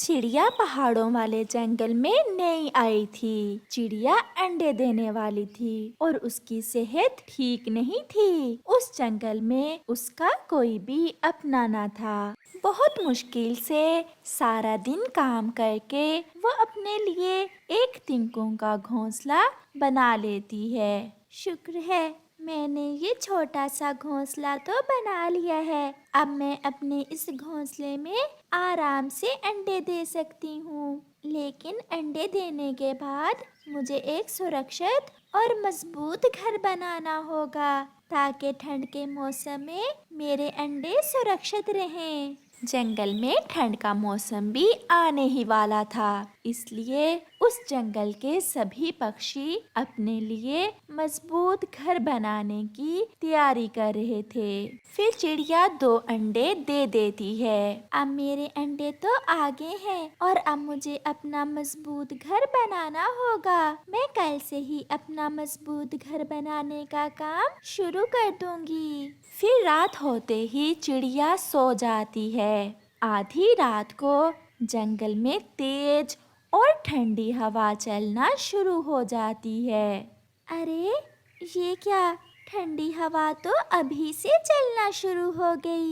चिड़िया पहाड़ों वाले जंगल में नई आई थी। चिड़िया अंडे देने वाली थी और उसकी सेहत ठीक नहीं थी। उस जंगल में उसका कोई भी अपना न था। बहुत मुश्किल से सारा दिन काम करके वो अपने लिए एक तिनकों का घोंसला बना लेती है। शुक्र है मैंने ये छोटा सा घोंसला तो बना लिया है। अब मैं अपने इस घोंसले में आराम से अंडे दे सकती हूँ। लेकिन अंडे देने के बाद मुझे एक सुरक्षित और मजबूत घर बनाना होगा ताकि ठंड के मौसम में मेरे अंडे सुरक्षित रहें। जंगल में ठंड का मौसम भी आने ही वाला था, इसलिए उस जंगल के सभी पक्षी अपने लिए मजबूत घर बनाने की तैयारी कर रहे थे। फिर चिड़िया 2 अंडे दे देती है। अब मेरे अंडे तो आगे हैं और अब मुझे अपना मजबूत घर बनाना होगा। मैं कल से ही अपना मजबूत घर बनाने का काम शुरू कर दूंगी। फिर रात होते ही चिड़िया सो जाती है। आधी रात को जंगल में तेज और ठंडी हवा चलना शुरू हो जाती है। अरे ये क्या, ठंडी हवा तो अभी से चलना शुरू हो गई।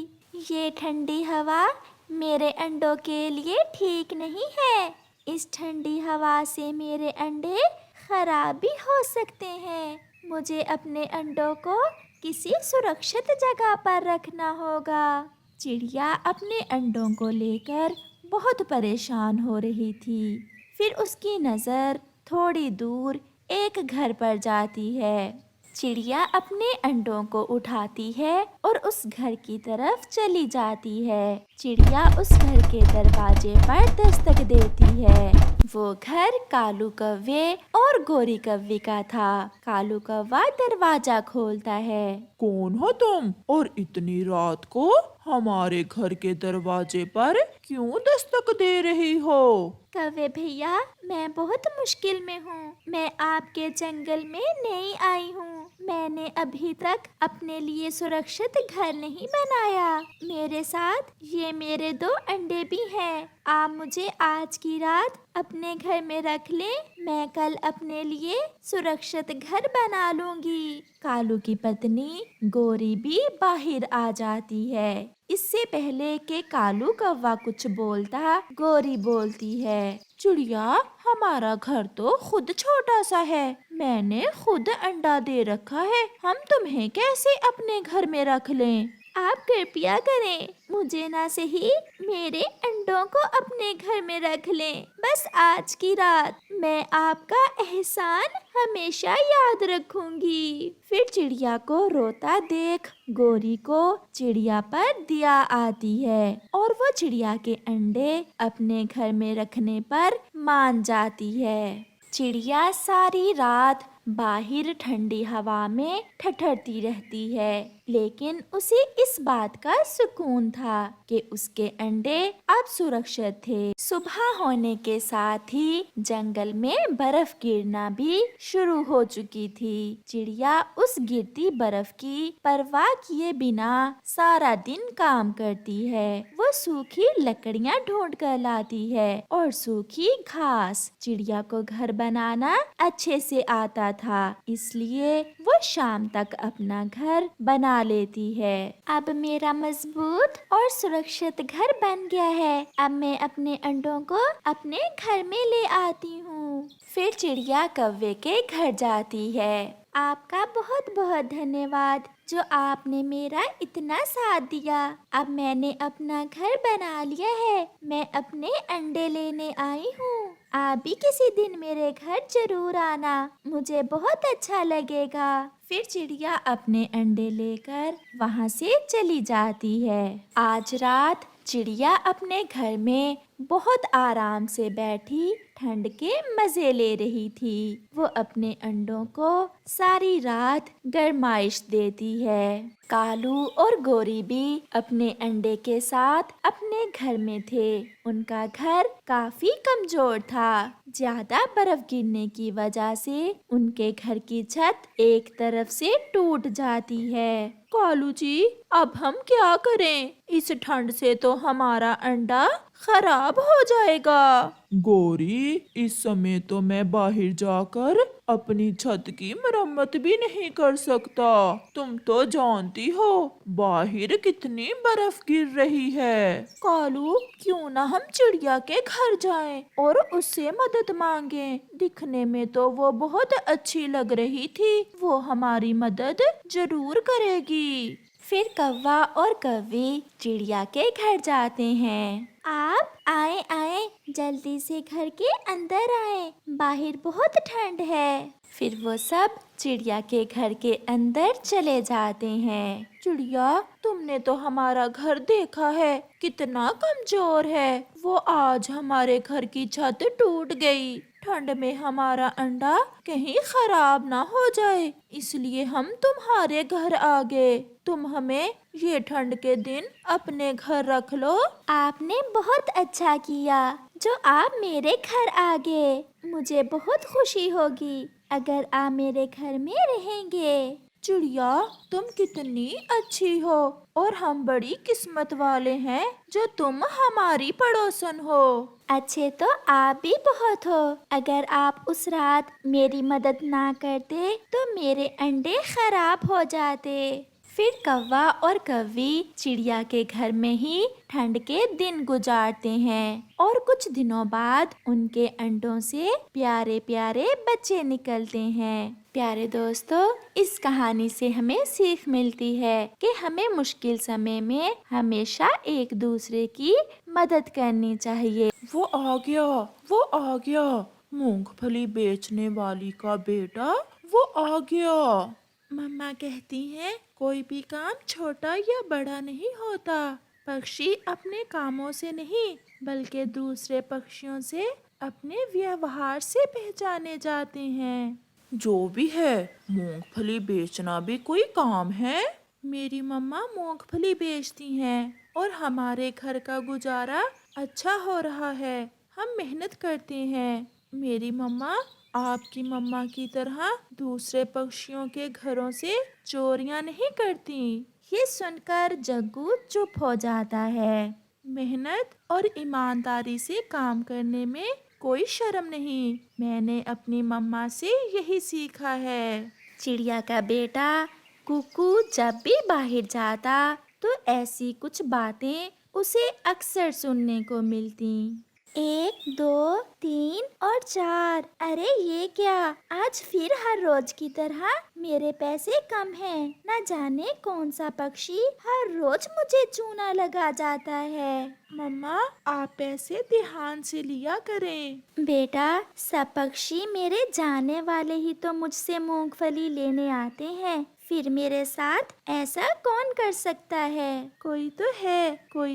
ये ठंडी हवा मेरे अंडों के लिए ठीक नहीं है। इस ठंडी हवा से मेरे अंडे खराब भी हो सकते हैं। मुझे अपने अंडों को किसी सुरक्षित जगह पर रखना होगा। चिड़िया अपने अंडों को लेकर बहुत परेशान हो रही थी। फिर उसकी नज़र थोड़ी दूर एक घर पर जाती है। चिड़िया अपने अंडों को उठाती है और उस घर की तरफ चली जाती है। चिड़िया उस घर के दरवाजे पर दस्तक देती है। वो घर कालू कौवे और गोरी कौवे का था। कालू कौवा दरवाजा खोलता है। कौन हो तुम और इतनी रात को हमारे घर के दरवाजे पर क्यों दस्तक दे रही हो? कौवे भैया, मैं बहुत मुश्किल में हूँ। मैं आपके जंगल में नई आई हूँ। मैंने अभी तक अपने लिए सुरक्षित घर नहीं बनाया। मेरे साथ ये मेरे 2 अंडे भी हैं। आप मुझे आज की रात अपने घर में रख लें। मैं कल अपने लिए सुरक्षित घर बना लूंगी। कालू की पत्नी गोरी भी बाहर आ जाती है। इससे पहले कि कालू कौवा कुछ बोलता, गोरी बोलती है, चिड़िया, हमारा घर तो खुद छोटा सा है। मैंने खुद अंडा दे रखा है। हम तुम्हें कैसे अपने घर में रख लें? आप कृपया करें, मुझे ना सही मेरे अंडों को अपने घर में रख लें। बस आज की रात। मैं आपका एहसान हमेशा याद रखूंगी। फिर चिड़िया को रोता देख गोरी को चिड़िया पर दया आती है और वो चिड़िया के अंडे अपने घर में रखने पर मान जाती है। चिड़िया सारी रात बाहर ठंडी हवा में ठठरती रहती है, लेकिन उसे इस बात का सुकून था कि उसके अंडे अब सुरक्षित थे। सुबह होने के साथ ही जंगल में बर्फ गिरना भी शुरू हो चुकी थी। चिड़िया उस गिरती बर्फ की परवाह किए बिना सारा दिन काम करती है। वो सूखी लकड़ियाँ ढूंढ कर लाती है और सूखी घास। चिड़िया को घर बनाना अच्छे से आता था, इसलिए वो शाम तक अपना घर बना लेती है। अब मेरा मजबूत और सुरक्षित घर बन गया है। अब मैं अपने अंडों को अपने घर में ले आती हूँ। फिर चिड़िया कौवे के घर जाती है। आपका बहुत बहुत धन्यवाद जो आपने मेरा इतना साथ दिया। अब मैंने अपना घर बना लिया है। मैं अपने अंडे लेने आई हूँ। आप भी किसी दिन मेरे घर जरूर आना, मुझे बहुत अच्छा लगेगा। फिर चिड़िया अपने अंडे लेकर वहाँ से चली जाती है। आज रात चिड़िया अपने घर में बहुत आराम से बैठी ठंड के मजे ले रही थी। वो अपने अंडों को सारी रात गर्माइश देती है। कालू और गोरी भी अपने अंडे के साथ अपने घर में थे। उनका घर काफी कमजोर था। ज्यादा बर्फ गिरने की वजह से उनके घर की छत एक तरफ से टूट जाती है। कालू जी, अब हम क्या करें? इस ठंड से तो हमारा अंडा खराब हो जाएगा। गौरी, इस समय तो मैं बाहर जाकर अपनी छत की मरम्मत भी नहीं कर सकता। तुम तो जानती हो बाहर कितनी बर्फ गिर रही है। कालू, क्यों ना हम चिड़िया के घर जाएं और उससे मदद मांगें। दिखने में तो वो बहुत अच्छी लग रही थी, वो हमारी मदद जरूर करेगी। फिर कौवा और कौवी चिड़िया के घर जाते हैं। आप आए आए, जल्दी से घर के अंदर आए, बाहर बहुत ठंड है। फिर वो सब चिड़िया के घर के अंदर चले जाते हैं। चिड़िया, तुमने तो हमारा घर देखा है, कितना कमजोर है। वो आज हमारे घर की छत टूट गई। ठंड में हमारा अंडा कहीं खराब ना हो जाए, इसलिए हम तुम्हारे घर आ गए। तुम हमें ये ठंड के दिन अपने घर रख लो। आपने बहुत अच्छा किया जो आप मेरे घर आ गए। मुझे बहुत खुशी होगी अगर आप मेरे घर में रहेंगे। चिड़िया, तुम कितनी अच्छी हो और हम बड़ी किस्मत वाले हैं जो तुम हमारी पड़ोसन हो। अच्छे तो आप भी बहुत हो। अगर आप उस रात मेरी मदद ना करते तो मेरे अंडे खराब हो जाते। फिर कौवा और कौवी चिड़िया के घर में ही ठंड के दिन गुजारते हैं और कुछ दिनों बाद उनके अंडों से प्यारे प्यारे बच्चे निकलते हैं। प्यारे दोस्तों, इस कहानी से हमें सीख मिलती है कि हमें मुश्किल समय में हमेशा एक दूसरे की मदद करनी चाहिए। वो आ गया, वो आ गया, मूंगफली बेचने वाली का बेटा, वो आ गया। मम्मा कहती हैं कोई भी काम छोटा या बड़ा नहीं होता। पक्षी अपने कामों से नहीं बल्कि दूसरे पक्षियों से अपने व्यवहार से पहचाने जाते हैं। जो भी है, मूंगफली बेचना भी कोई काम है। मेरी मम्मा मूंगफली बेचती हैं और हमारे घर का गुजारा अच्छा हो रहा है। हम मेहनत करते हैं। मेरी मम्मा आपकी मम्मा की तरह दूसरे पक्षियों के घरों से चोरियां नहीं करती। ये सुनकर जग्गू चुप हो जाता है। मेहनत और ईमानदारी से काम करने में कोई शर्म नहीं। मैंने अपनी मम्मा से यही सीखा है। चिड़िया का बेटा कुकू जब भी बाहर जाता तो ऐसी कुछ बातें उसे अक्सर सुनने को मिलती। 1, 2, 3 और 4। अरे ये क्या, आज फिर हर रोज की तरह मेरे पैसे कम हैं। न जाने कौन सा पक्षी हर रोज मुझे चूना लगा जाता है। मम्मा, आप पैसे ध्यान से लिया करें। बेटा, सब पक्षी मेरे जाने वाले ही तो मुझसे मूंगफली लेने आते हैं, फिर मेरे साथ ऐसा कौन कर सकता है? कोई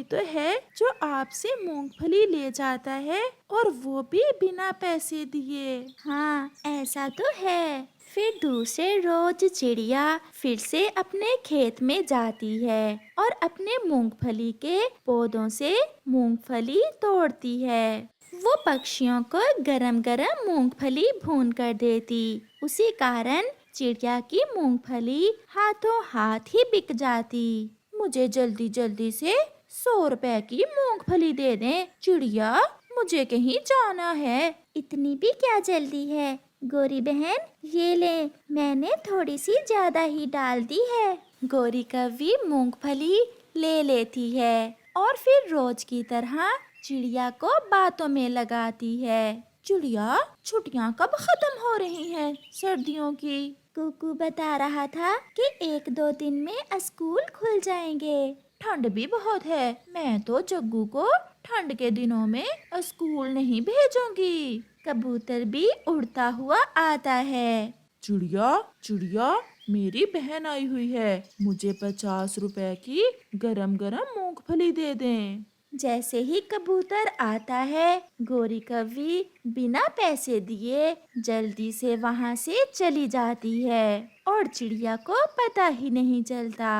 तो है जो आपसे मूंगफली ले जाता है और वो भी बिना पैसे दिए। हाँ, ऐसा तो है। फिर दूसरे रोज चिड़िया फिर से अपने खेत में जाती है और अपने मूंगफली के पौधों से मूंगफली तोड़ती है। वो पक्षियों को गरम गरम मूंगफली भून कर देती। उसी कारण चिड़िया की मूंगफली हाथों हाथ ही बिक जाती। मुझे जल्दी जल्दी से 100 रुपए की मूंगफली दे दें। चिड़िया, मुझे कहीं जाना है। इतनी भी क्या जल्दी है गोरी बहन, ये ले, मैंने थोड़ी सी ज्यादा ही डाल दी है। गोरी कौवी मूंगफली ले लेती है और फिर रोज की तरह चिड़िया को बातों में लगाती है। चिड़िया, छुट्टियां कब खत्म हो रही हैं सर्दियों की? कुकू बता रहा था कि 1-2 दिन में स्कूल खुल जाएंगे। ठंड भी बहुत है। मैं तो जग्गू को ठंड के दिनों में स्कूल नहीं भेजूंगी। कबूतर भी उड़ता हुआ आता है। चिड़िया, चिड़िया, मेरी बहन आई हुई है, मुझे 50 रुपए की गरम गरम मूंगफली दे दें। जैसे ही कबूतर आता है, गोरी कौवी बिना पैसे दिए जल्दी से वहाँ से चली जाती है और चिड़िया को पता ही नहीं चलता।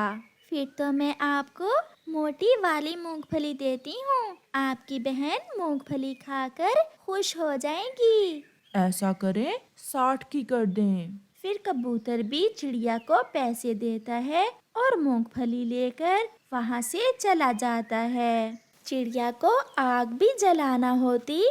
फिर तो मैं आपको मोटी वाली मूंगफली देती हूँ। आपकी बहन मूंगफली खाकर खुश हो जाएगी। ऐसा करें, 60 की कर दें। फिर कबूतर भी चिड़िया को पैसे देता है और मूंगफली लेकर वहाँ से चला जाता है। चिड़िया को आग भी जलाना होती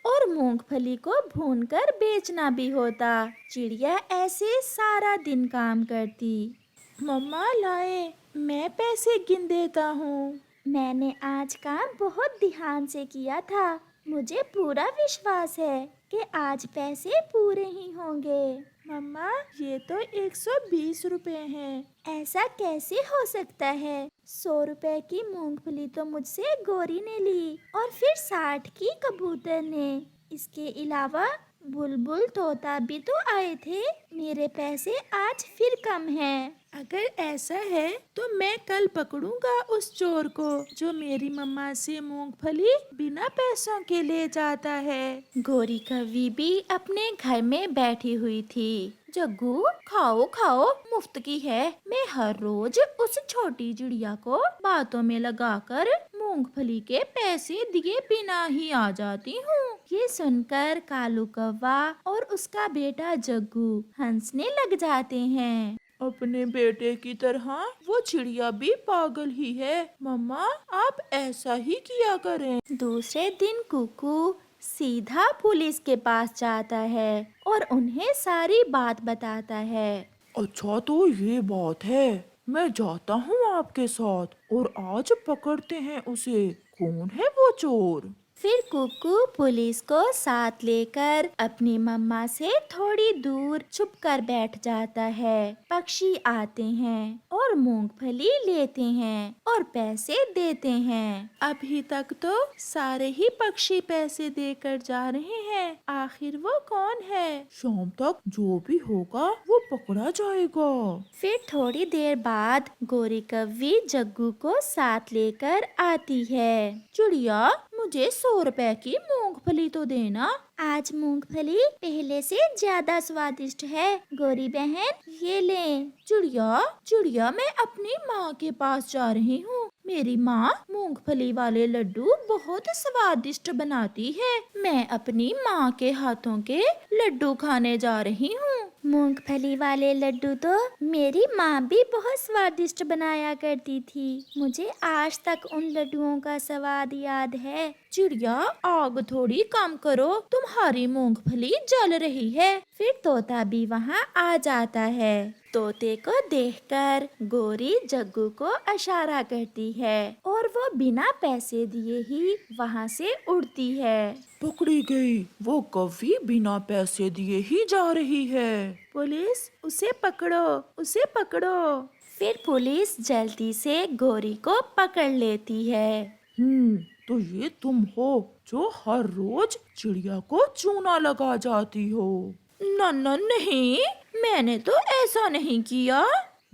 और मूंगफली को भूनकर बेचना भी होता। चिड़िया ऐसे सारा दिन काम करती। मम्मा लाए, मैं पैसे गिन देता हूँ। मैंने आज काम बहुत ध्यान से किया था। मुझे पूरा विश्वास है कि आज पैसे पूरे ही होंगे। मम्मा, ये तो 120 रुपए हैं। ऐसा कैसे हो सकता है? 100 रुपए की मूंगफली तो मुझसे गोरी ने ली और फिर 60 की कबूतर ने। इसके अलावा बुलबुल तोता भी तो आए थे। मेरे पैसे आज फिर कम हैं। अगर ऐसा है तो मैं कल पकड़ूंगा उस चोर को जो मेरी मम्मा से मूंगफली बिना पैसों के ले जाता है। गोरी कौवी भी अपने घर में बैठी हुई थी। जग्गू, खाओ खाओ, मुफ्त की है। मैं हर रोज उस छोटी चिड़िया को बातों में लगाकर मूंगफली के पैसे दिए बिना ही आ जाती हूँ। ये सुनकर कालू कौवा और उसका बेटा जग्गू हंसने लग जाते हैं। अपने बेटे की तरह वो चिड़िया भी पागल ही है। मम्मा, आप ऐसा ही किया करें। दूसरे दिन कुकू सीधा पुलिस के पास जाता है और उन्हें सारी बात बताता है। अच्छा, तो ये बात है। मैं जाता हूँ आपके साथ और आज पकड़ते हैं उसे। कौन है वो चोर? फिर कुकू पुलिस को साथ लेकर अपनी मम्मा से थोड़ी दूर छुपकर बैठ जाता है। पक्षी आते हैं और मूंगफली लेते हैं और पैसे देते हैं। अभी तक तो सारे ही पक्षी पैसे देकर जा रहे हैं। आखिर वो कौन है? शाम तक जो भी होगा वो पकड़ा जाएगा। फिर थोड़ी देर बाद गोरी कौवी जग्गू को साथ लेकर आती है। चिड़िया, मुझे 100 रुपए की मूंगफली तो देना। आज मूंगफली पहले से ज्यादा स्वादिष्ट है। गोरी बहन, ये ले। चिड़िया चिड़िया, मैं अपनी माँ के पास जा रही हूँ। मेरी माँ मूंगफली वाले लड्डू बहुत स्वादिष्ट बनाती है। मैं अपनी माँ के हाथों के लड्डू खाने जा रही हूँ। मूंगफली वाले लड्डू तो मेरी माँ भी बहुत स्वादिष्ट बनाया करती थी। मुझे आज तक उन लड्डुओं का स्वाद याद है। चिड़िया, आग थोड़ी कम करो, तुम्हारी मूंगफली जल रही है। फिर तोता भी वहाँ आ जाता है। तोते को देखकर गोरी जग्गू को इशारा करती है और वो बिना पैसे दिए ही वहाँ से उड़ती है। पकड़ी गई। वो कौवी बिना पैसे दिए ही जा रही है। पुलिस, उसे पकड़ो, उसे पकड़ो। फिर पुलिस जल्दी से गोरी को पकड़ लेती है। तो ये तुम हो जो हर रोज चिड़िया को चूना लगा जाती हो? नहीं, मैंने तो ऐसा नहीं किया।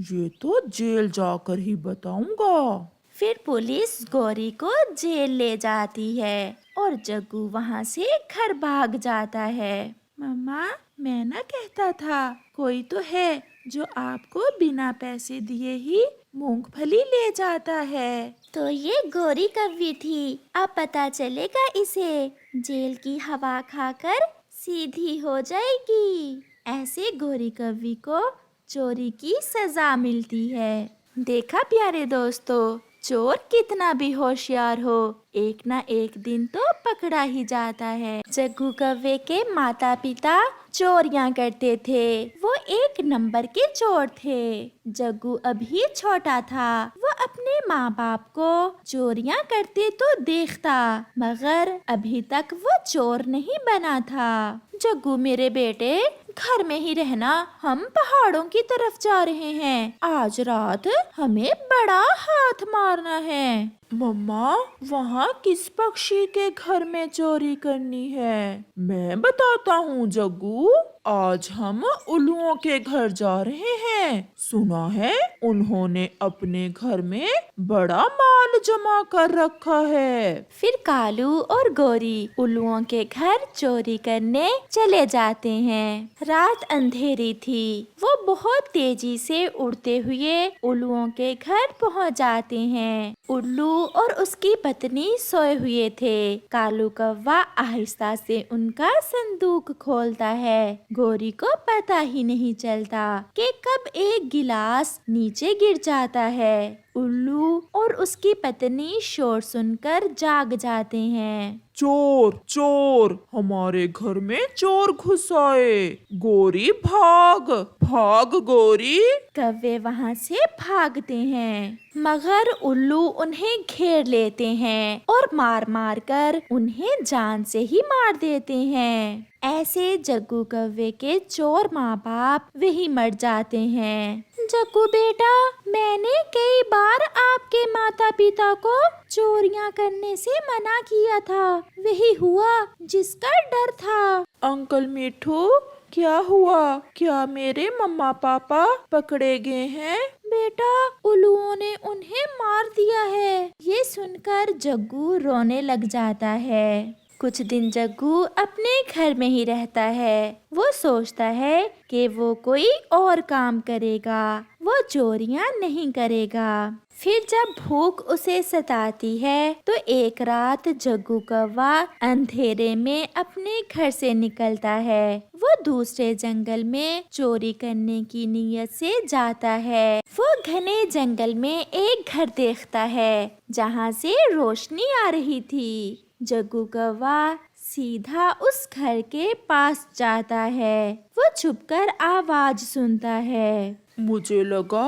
ये तो जेल जाकर ही बताऊंगा। फिर पुलिस गोरी को जेल ले जाती है और जग्गू वहाँ से घर भाग जाता है। मम्मा, मैं ना कहता था कोई तो है जो आपको बिना पैसे दिए ही मूंगफली ले जाता है। तो ये गोरी कौवी थी। अब पता चलेगा इसे। जेल की हवा खाकर सीधी हो जाएगी। ऐसे गोरी कौवी को चोरी की सजा मिलती है। देखा प्यारे दोस्तों, चोर कितना भी होशियार हो, एक ना एक दिन तो पकड़ा ही जाता है। जग्गू कौवे के माता पिता चोरियां करते थे। वो एक नंबर के चोर थे। जग्गू अभी छोटा था। वो अपने माँ बाप को चोरियां करते तो देखता, मगर अभी तक वो चोर नहीं बना था। जग्गू मेरे बेटे, घर में ही रहना, हम पहाड़ों की तरफ जा रहे हैं। आज रात हमें बड़ा हाथ मारना है। मम्मा, वहाँ किस पक्षी के घर में चोरी करनी है? मैं बताता हूँ जग्गू। आज हम उल्लुओं के घर जा रहे हैं। सुना है उन्होंने अपने घर में बड़ा माल जमा कर रखा है। फिर कालू और गोरी उल्लुओं के घर चोरी करने चले जाते हैं। रात अंधेरी थी। वो बहुत तेजी से उड़ते हुए उल्लुओं के घर पहुंच जाते हैं। उल्लू और उसकी पत्नी सोए हुए थे। कालू कौवा आहिस्ता से उनका संदूक खोलता है। गोरी को पता ही नहीं चलता कि कब एक गिलास नीचे गिर जाता है। उल्लू और उसकी पत्नी शोर सुनकर जाग जाते हैं। चोर चोर, हमारे घर में चोर घुस आए। गोरी भाग भाग गोरी। कौवे वहाँ से भागते हैं मगर उल्लू उन्हें घेर लेते हैं और मार मार कर उन्हें जान से ही मार देते हैं। ऐसे जग्गू कौवे के चोर माँ बाप वही मर जाते हैं। जग्गू बेटा, मैंने कई बार आपके माता पिता को चोरियां करने से मना किया था, वही हुआ जिसका डर था। अंकल मिठू, क्या हुआ? क्या मेरे मम्मा पापा पकड़े गए हैं? बेटा, उल्लुओं ने उन्हें मार दिया है। ये सुनकर जग्गू रोने लग जाता है। कुछ दिन जग्गू अपने घर में ही रहता है। वो सोचता है कि वो कोई और काम करेगा, वो चोरियां नहीं करेगा। फिर जब भूख उसे सताती है तो एक रात जग्गू कौवा अंधेरे में अपने घर से निकलता है। वो दूसरे जंगल में चोरी करने की नीयत से जाता है। वो घने जंगल में एक घर देखता है जहाँ से रोशनी आ रही थी। जग्गू कौवा सीधा उस घर के पास जाता है। वो छुपकर आवाज सुनता है। मुझे लगा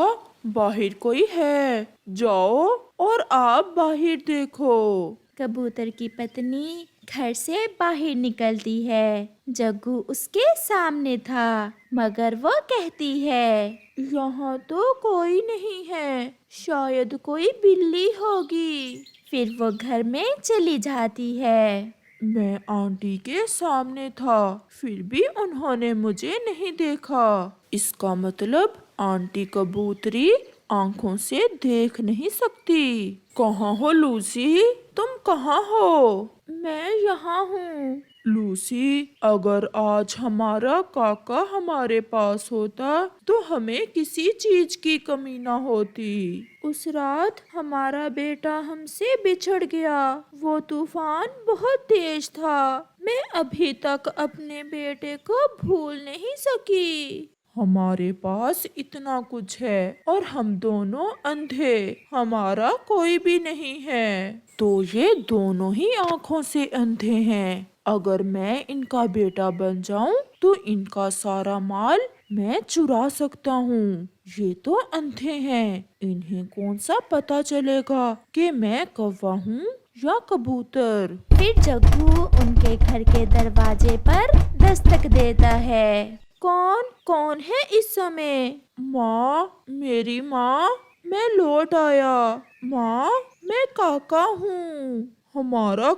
बाहर कोई है। जाओ और आप बाहर देखो। कबूतर की पत्नी घर से बाहर निकलती है। जग्गू उसके सामने था मगर वो कहती है, यहाँ तो कोई नहीं है, शायद कोई बिल्ली होगी। फिर वो घर में चली जाती है। मैं आंटी के सामने था, फिर भी उन्होंने मुझे नहीं देखा। इसका मतलब आंटी कबूतरी आंखों से देख नहीं सकती। कहाँ हो लूसी? तुम कहाँ हो? मैं यहाँ हूँ। लूसी, अगर आज हमारा काका हमारे पास होता तो हमें किसी चीज की कमी ना होती। उस रात हमारा बेटा हमसे बिछड़ गया। वो तूफान बहुत तेज था। मैं अभी तक अपने बेटे को भूल नहीं सकी। हमारे पास इतना कुछ है और हम दोनों अंधे, हमारा कोई भी नहीं है। तो ये दोनों ही आंखों से अंधे हैं। अगर मैं इनका बेटा बन जाऊं तो इनका सारा माल मैं चुरा सकता हूँ। ये तो अंधे हैं, इन्हें कौन सा पता चलेगा कि मैं कौवा हूँ या कबूतर। फिर जग्गू उनके घर के दरवाजे पर दस्तक देता है। कौन कौन है इस समय? माँ, मेरी माँ, मैं लौट आया। माँ, मैं काका हूँ। हमारा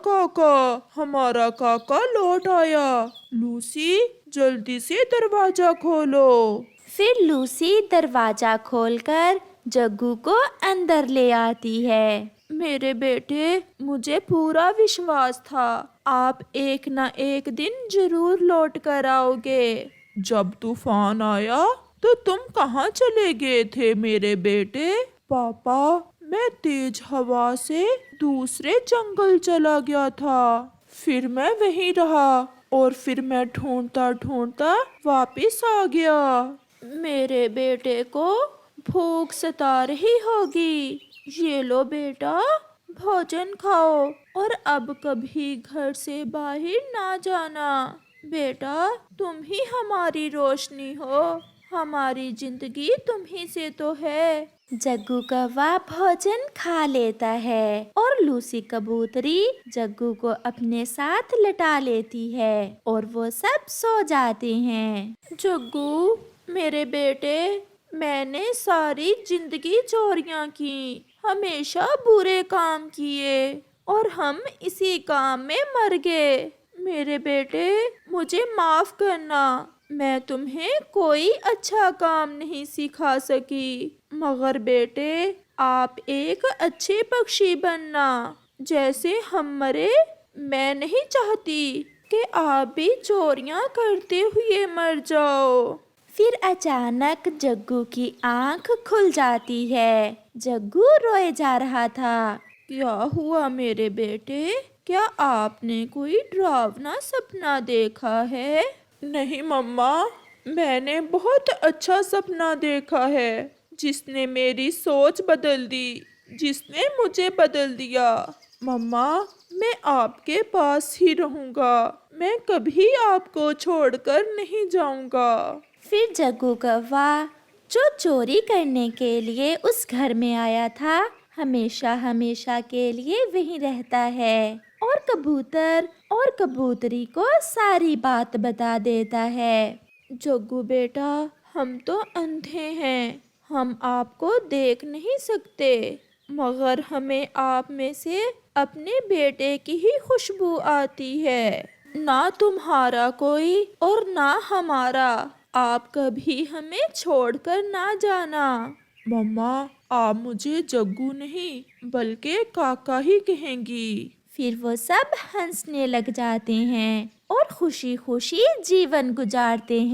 काका लौट आया। लूसी, जल्दी से दरवाजा खोलो। फिर लूसी दरवाजा खोलकर जग्गू को अंदर ले आती है। मेरे बेटे, मुझे पूरा विश्वास था आप एक न एक दिन जरूर लौट कर आओगे। जब तूफान आया तो तुम कहाँ चले गए थे मेरे बेटे? पापा, मैं तेज हवा से दूसरे जंगल चला गया था। फिर मैं वहीं रहा और फिर मैं ढूंढता ढूंढता वापस आ गया। मेरे बेटे को भूख सता रही होगी। ये लो बेटा, भोजन खाओ और अब कभी घर से बाहर ना जाना। बेटा, तुम ही हमारी रोशनी हो, हमारी जिंदगी तुम ही से तो है। जग्गू कौवा भोजन खा लेता है और लूसी कबूतरी जग्गू को अपने साथ लटा लेती है और वो सब सो जाते हैं। जग्गू, मेरे बेटे, मैंने सारी जिंदगी चोरियां की, हमेशा बुरे काम किए और हम इसी काम में मर गए। मेरे बेटे, मुझे माफ करना, मैं तुम्हें कोई अच्छा काम नहीं सिखा सकी। मगर बेटे, आप एक अच्छे पक्षी बनना। जैसे हम मरे, मैं नहीं चाहती कि आप भी चोरियां करते हुए मर जाओ। फिर अचानक जग्गू की आंख खुल जाती है। जग्गू रोए जा रहा था। क्या हुआ मेरे बेटे? क्या आपने कोई डरावना सपना देखा है? नहीं मम्मा, मैंने बहुत अच्छा सपना देखा है जिसने मेरी सोच बदल दी, जिसने मुझे बदल दिया। मम्मा, मैं आपके पास ही रहूंगा, मैं कभी आपको छोड़कर नहीं जाऊंगा। फिर जग्गू कौवा जो चोरी करने के लिए उस घर में आया था, हमेशा हमेशा के लिए वहीं रहता है और कबूतर और कबूतरी को सारी बात बता देता है। जग्गू बेटा, हम तो अंधे हैं, हम आपको देख नहीं सकते, मगर हमें आप में से अपने बेटे की ही खुशबू आती है। ना तुम्हारा कोई और ना हमारा, आप कभी हमें छोड़कर ना जाना। मम्मा, आप मुझे जग्गू नहीं बल्कि काका ही कहेंगी। फिर वो सब हंसने लग जाते हैं और खुशी खुशी जीवन गुजारते हैं।